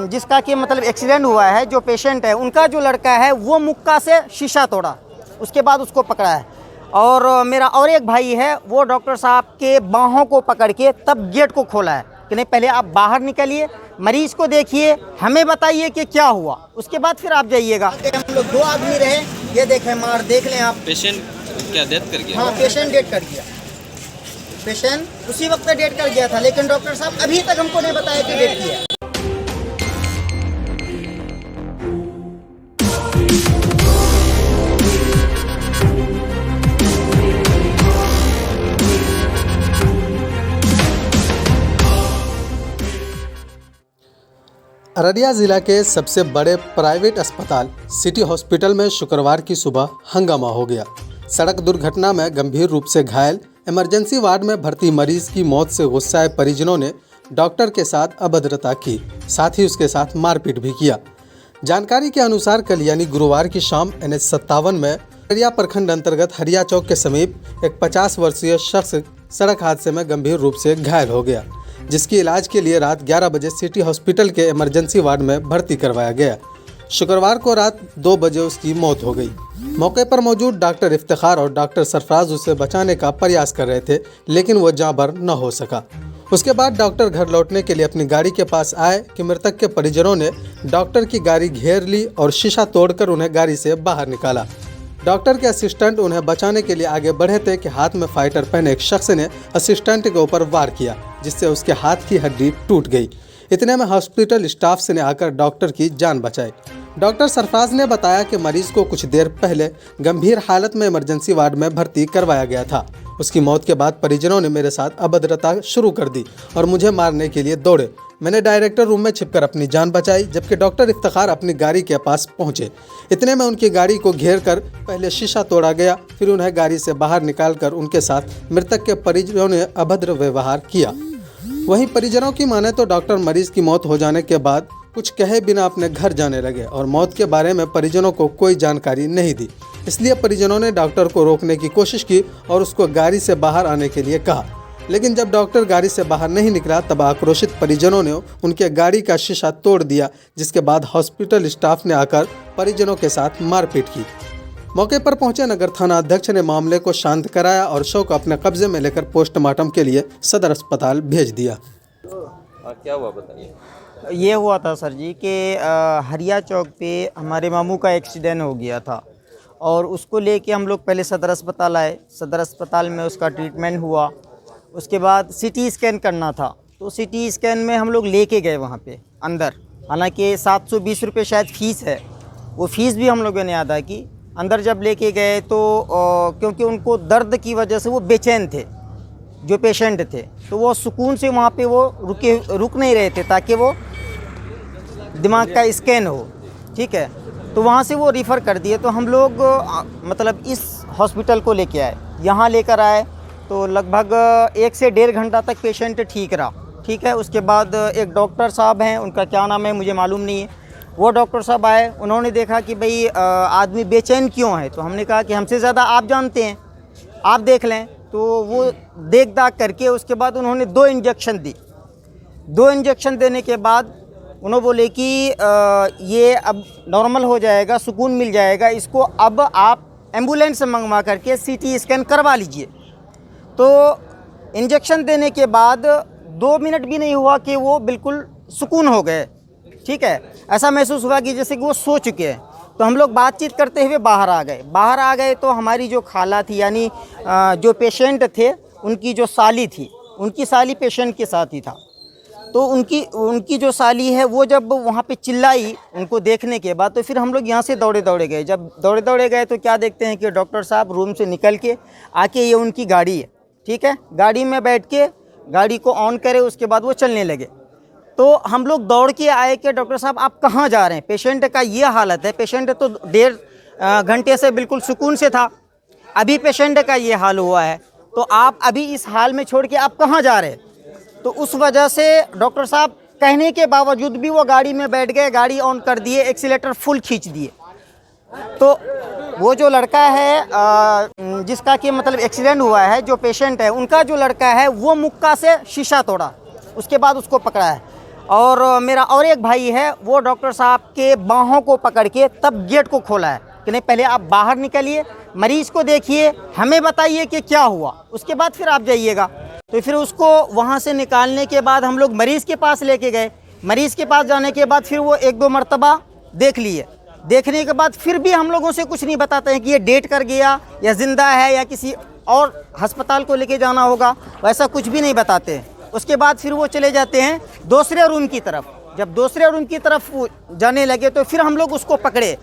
जिसका कि मतलब एक्सीडेंट हुआ है, जो पेशेंट है उनका जो लड़का है वो मुक्का से शीशा तोड़ा, उसके बाद उसको पकड़ा है। और मेरा और एक भाई है, वो डॉक्टर साहब के बाहों को पकड़ के तब गेट को खोला है कि नहीं पहले आप बाहर निकलिए, मरीज को देखिए, हमें बताइए कि क्या हुआ, उसके बाद फिर आप जाइएगा। हम लोग 2 आदमी रहे, ये देखें मार, देख लें आप। पेशेंट क्या डेथ कर गया? हाँ, पेशेंट डेथ कर गया। पेशेंट उसी वक्त डेथ कर गया था, लेकिन डॉक्टर साहब अभी तक हमको नहीं बताया कि डेथ किया। अररिया ज़िला के सबसे बड़े प्राइवेट अस्पताल सिटी हॉस्पिटल में शुक्रवार की सुबह हंगामा हो गया। सड़क दुर्घटना में गंभीर रूप से घायल इमरजेंसी वार्ड में भर्ती मरीज की मौत से गुस्साए परिजनों ने डॉक्टर के साथ अभद्रता की, साथ ही उसके साथ मारपीट भी किया। जानकारी के अनुसार कल यानी गुरुवार की शाम NH57 में अररिया प्रखंड अंतर्गत हरिया चौक के समीप एक 50 वर्षीय शख्स सड़क हादसे में गंभीर रूप से घायल हो गया, जिसकी इलाज के लिए रात 11 बजे सिटी हॉस्पिटल के इमरजेंसी वार्ड में भर्ती करवाया गया। शुक्रवार को रात 2 बजे उसकी मौत हो गई। मौके पर मौजूद डॉक्टर इफ्तिखार और डॉक्टर सरफराज उसे बचाने का प्रयास कर रहे थे, लेकिन वो जाँबर न हो सका। उसके बाद डॉक्टर घर लौटने के लिए अपनी गाड़ी के पास आए कि मृतक के परिजनों ने डॉक्टर की गाड़ी घेर ली और शीशा तोड़कर उन्हें गाड़ी से बाहर निकाला। डॉक्टर के असिस्टेंट उन्हें बचाने के लिए आगे बढ़े थे कि हाथ में फाइटर पहने एक शख्स ने असिस्टेंट के ऊपर वार किया, जिससे उसके हाथ की हड्डी टूट गई। इतने में हॉस्पिटल स्टाफ ने आकर डॉक्टर की जान बचाई। डॉक्टर सरफराज ने बताया कि मरीज को कुछ देर पहले गंभीर हालत में इमरजेंसी वार्ड में भर्ती करवाया गया था। उसकी मौत के बाद परिजनों ने मेरे साथ अभद्रता शुरू कर दी और मुझे मारने के लिए दौड़े। मैंने डायरेक्टर रूम में छिपकर अपनी जान बचाई, जबकि डॉक्टर इफ्तिखार अपनी गाड़ी के पास पहुंचे। इतने में उनकी गाड़ी को घेर कर पहले शीशा तोड़ा गया, फिर उन्हें गाड़ी से बाहर निकालकर उनके साथ मृतक के परिजनों ने अभद्र व्यवहार किया। वहीं परिजनों की माने तो डॉक्टर मरीज की मौत हो जाने के बाद कुछ कहे बिना अपने घर जाने लगे और मौत के बारे में परिजनों को कोई जानकारी नहीं दी। इसलिए परिजनों ने डॉक्टर को रोकने की कोशिश की और उसको गाड़ी से बाहर आने के लिए कहा, लेकिन जब डॉक्टर गाड़ी से बाहर नहीं निकला तब आक्रोशित परिजनों ने उनके गाड़ी का शीशा तोड़ दिया, जिसके बाद हॉस्पिटल स्टाफ ने आकर परिजनों के साथ मारपीट की। मौके पर पहुंचे नगर थाना अध्यक्ष ने मामले को शांत कराया और शव को अपने कब्जे में लेकर पोस्टमार्टम के लिए सदर अस्पताल भेज दिया। क्या हुआ बताइए? ये हुआ था सर जी कि हरिया चौक पे हमारे मामू का एक्सीडेंट हो गया था और उसको लेके हम लोग पहले सदर अस्पताल आए। सदर अस्पताल में उसका ट्रीटमेंट हुआ। उसके बाद सिटी स्कैन करना था, तो सिटी स्कैन में हम लोग लेके गए वहाँ पे अंदर। हालांकि 720 रुपये शायद फ़ीस है, वो फ़ीस भी हम लोगों ने अदा की। अंदर जब लेके गए तो क्योंकि उनको दर्द की वजह से वो बेचैन थे, जो पेशेंट थे, तो वो सुकून से वहाँ पे वो रुक नहीं रहे थे ताकि वो दिमाग का स्कैन हो। ठीक है, तो वहाँ से वो रिफ़र कर दिए। तो हम लोग मतलब इस हॉस्पिटल को लेके आए, यहाँ लेकर आए तो लगभग 1 से 1.5 घंटा तक पेशेंट ठीक रहा। ठीक है, उसके बाद एक डॉक्टर साहब हैं, उनका क्या नाम है मुझे मालूम नहीं है, वो डॉक्टर साहब आए। उन्होंने देखा कि भाई आदमी बेचैन क्यों है, तो हमने कहा कि हमसे ज़्यादा आप जानते हैं, आप देख लें। तो वो देख दाख करके उसके बाद उन्होंने 2 इंजेक्शन दी। 2 इंजेक्शन देने के बाद उन्होंने बोले कि ये अब नॉर्मल हो जाएगा, सुकून मिल जाएगा, इसको अब आप एम्बुलेंस से मंगवा करके CT स्कैन करवा लीजिए। तो इंजेक्शन देने के बाद 2 मिनट भी नहीं हुआ कि वो बिल्कुल सुकून हो गए। ठीक है, ऐसा महसूस हुआ कि जैसे कि वो सो चुके हैं। तो हम लोग बातचीत करते हुए बाहर आ गए। बाहर आ गए तो हमारी जो खाला थी, यानी जो पेशेंट थे उनकी जो साली थी, उनकी साली पेशेंट के साथ ही था। तो उनकी जो साली है वो जब वहाँ पे चिल्लाई उनको देखने के बाद, तो फिर हम लोग यहाँ से दौड़े दौड़े गए। जब दौड़े दौड़े गए तो क्या देखते हैं कि डॉक्टर साहब रूम से निकल के आके, ये उनकी गाड़ी है, ठीक है, गाड़ी में बैठ के गाड़ी को ऑन करे, उसके बाद वो चलने लगे। तो हम लोग दौड़ के आए कि डॉक्टर साहब आप कहाँ जा रहे हैं, पेशेंट का ये हालत है, पेशेंट तो 1.5 घंटे से बिल्कुल सुकून से था, अभी पेशेंट का ये हाल हुआ है, तो आप अभी इस हाल में छोड़ के आप कहाँ जा रहे हैं। तो उस वजह से डॉक्टर साहब कहने के बावजूद भी वो गाड़ी में बैठ गए, गाड़ी ऑन कर दिए, एक्सीलेटर फुल खींच दिए। तो वो जो लड़का है जिसका कि मतलब एक्सीडेंट हुआ है, जो पेशेंट है, उनका जो लड़का है वो मुक्का से शीशा तोड़ा, उसके बाद उसको पकड़ा है। और मेरा और एक भाई है, वो डॉक्टर साहब के बाहों को पकड़ के तब गेट को खोला है कि नहीं, पहले आप बाहर निकलिए, मरीज़ को देखिए, हमें बताइए कि क्या हुआ, उसके बाद फिर आप जाइएगा। तो फिर उसको वहाँ से निकालने के बाद हम लोग मरीज़ के पास लेके गए। मरीज़ के पास जाने के बाद फिर वो 1-2 मरतबा देख लिए। देखने के बाद फिर भी हम लोगों से कुछ नहीं बताते हैं कि ये डेट कर गया या ज़िंदा है या किसी और अस्पताल को लेके जाना होगा, वैसा कुछ भी नहीं बताते हैं। उसके बाद फिर वो चले जाते हैं दूसरे रूम की तरफ। जब दूसरे रूम की तरफ जाने लगे तो फिर हम लोग उसको पकड़े